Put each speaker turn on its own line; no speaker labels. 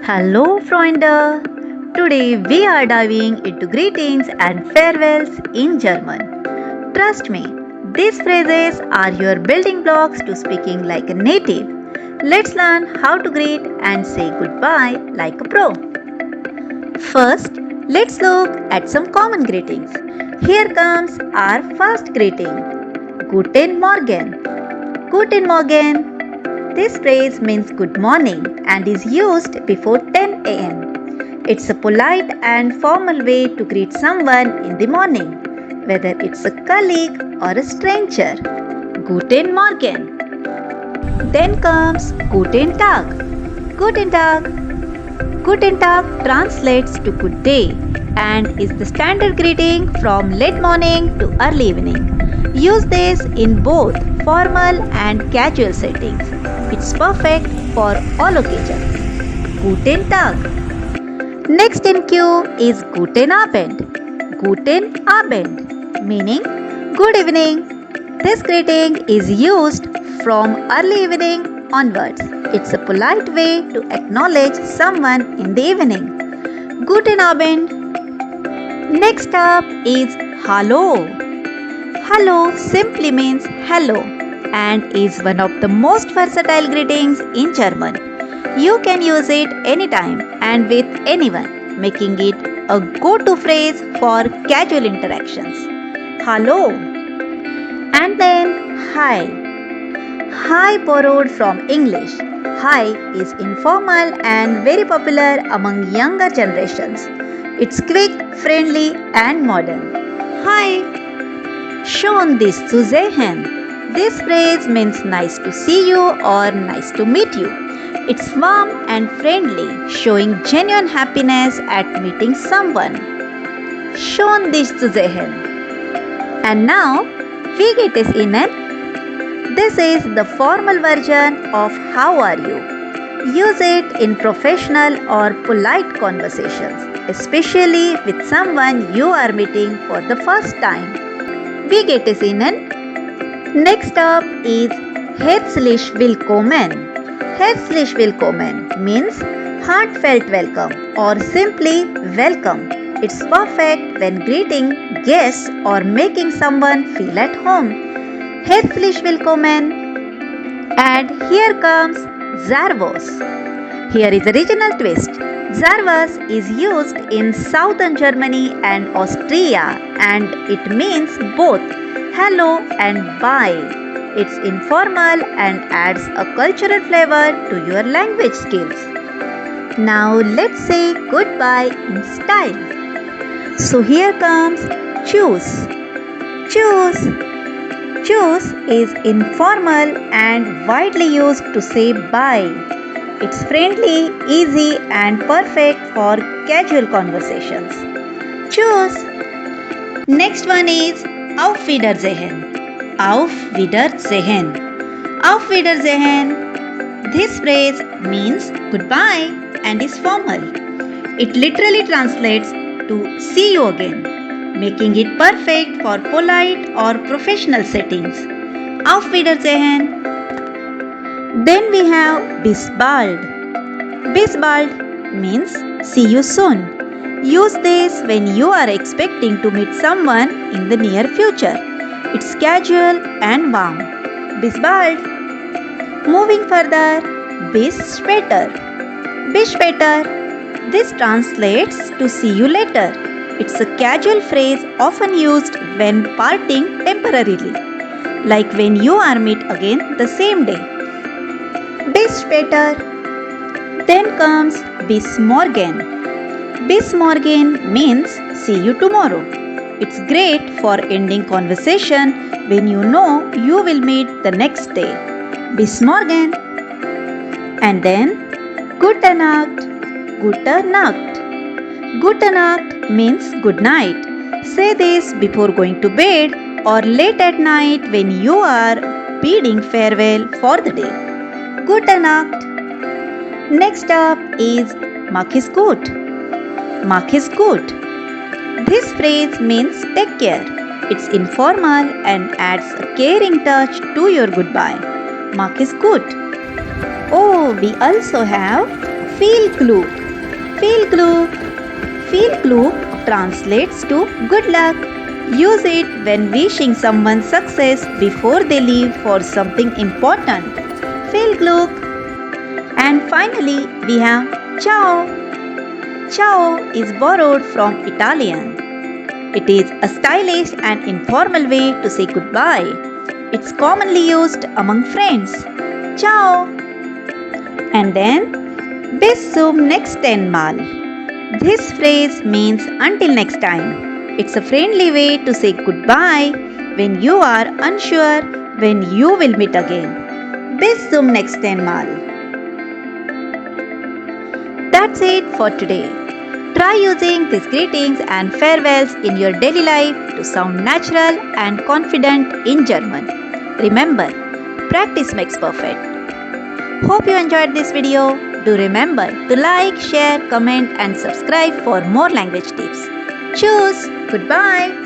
Hello, Freunde! Today we are diving into greetings and farewells in German. Trust me, these phrases are your building blocks to speaking like a native. Let's learn how to greet and say goodbye like a pro. First, let's look at some common greetings. Here comes our first greeting Guten Morgen. Guten Morgen. This phrase means good morning and is used before 10 am. It's a polite and formal way to greet someone in the morning, whether it's a colleague or a stranger. Guten Morgen. Then comes Guten Tag. Guten Tag. Guten Tag translates to good day and is the standard greeting from late morning to early evening. Use this in both formal and casual settings. It's perfect for all occasions. Guten Tag. Next in queue is Guten Abend. Guten Abend, meaning good evening. This greeting is used from early evening onwards. It's a polite way to acknowledge someone in the evening. Guten Abend. Next up is Hallo. Hallo simply means hello and is one of the most versatile greetings in German. You can use it anytime and with anyone, making it a go-to phrase for casual interactions. Hallo. And then hi. Hi borrowed from English. Hi is informal and very popular among younger generations. It's quick, friendly and modern. Hi. Schön dich zu sehen. This phrase means nice to see you or nice to meet you. It's warm and friendly, showing genuine happiness at meeting someone. Schön dich zu sehen. And now, wie geht es Ihnen? This is the formal version of how are you. Use it in professional or polite conversations, especially with someone you are meeting for the first time. Wie geht es Ihnen? Next up is Herzlich Willkommen. Herzlich Willkommen means heartfelt welcome or simply welcome. It's perfect when greeting guests or making someone feel at home. Herzlich Willkommen. And here comes Servus. Here is a regional twist. Servus is used in southern Germany and Austria and it means both hello and bye. It's informal and adds a cultural flavor to your language skills. Now let's say goodbye in style. So here comes Tschüss. Tschüss. Tschüss is informal and widely used to say bye. It's friendly, easy and perfect for casual conversations. Tschüss. Next one is Auf Wiedersehen. Auf Wiedersehen. Auf Wiedersehen. This phrase means goodbye and is formal. It literally translates to see you again, making it perfect for polite or professional settings. Auf Wiedersehen. Then we have bis bald. Bis bald means see you soon. Use this when you are expecting to meet someone in the near future. It's casual and warm. Bis bald. Moving further, bis später. Bis später. This translates to see you later. It's a casual phrase often used when parting temporarily, like when you are meet again the same day. Bis später. Then comes bis morgen. Bis morgen means see you tomorrow. It's great for ending conversation when you know you will meet the next day. Bis morgen. And then Gute Nacht. Gute Nacht. Gute Nacht means good night. Say this before going to bed or late at night when you are bidding farewell for the day. Gute Nacht. Next up is Mach es gut. Mach es gut. This phrase means take care. It's informal and adds a caring touch to your goodbye. Mach es gut. Oh, we also have Viel Glück. Viel Glück. Viel Glück translates to good luck. Use it when wishing someone success before they leave for something important. Viel Glück. And finally, we have ciao. Ciao is borrowed from Italian. It is a stylish and informal way to say goodbye. It's commonly used among friends. Ciao. And then, bis zum nächsten Mal. This phrase means until next time. It's a friendly way to say goodbye when you are unsure when you will meet again. Bis zum nächsten Mal. That's it for today. Try using these greetings and farewells in your daily life to sound natural and confident in German. Remember, practice makes perfect. Hope you enjoyed this video. Do remember to like, share, comment and subscribe for more language tips. Tschüss! Goodbye!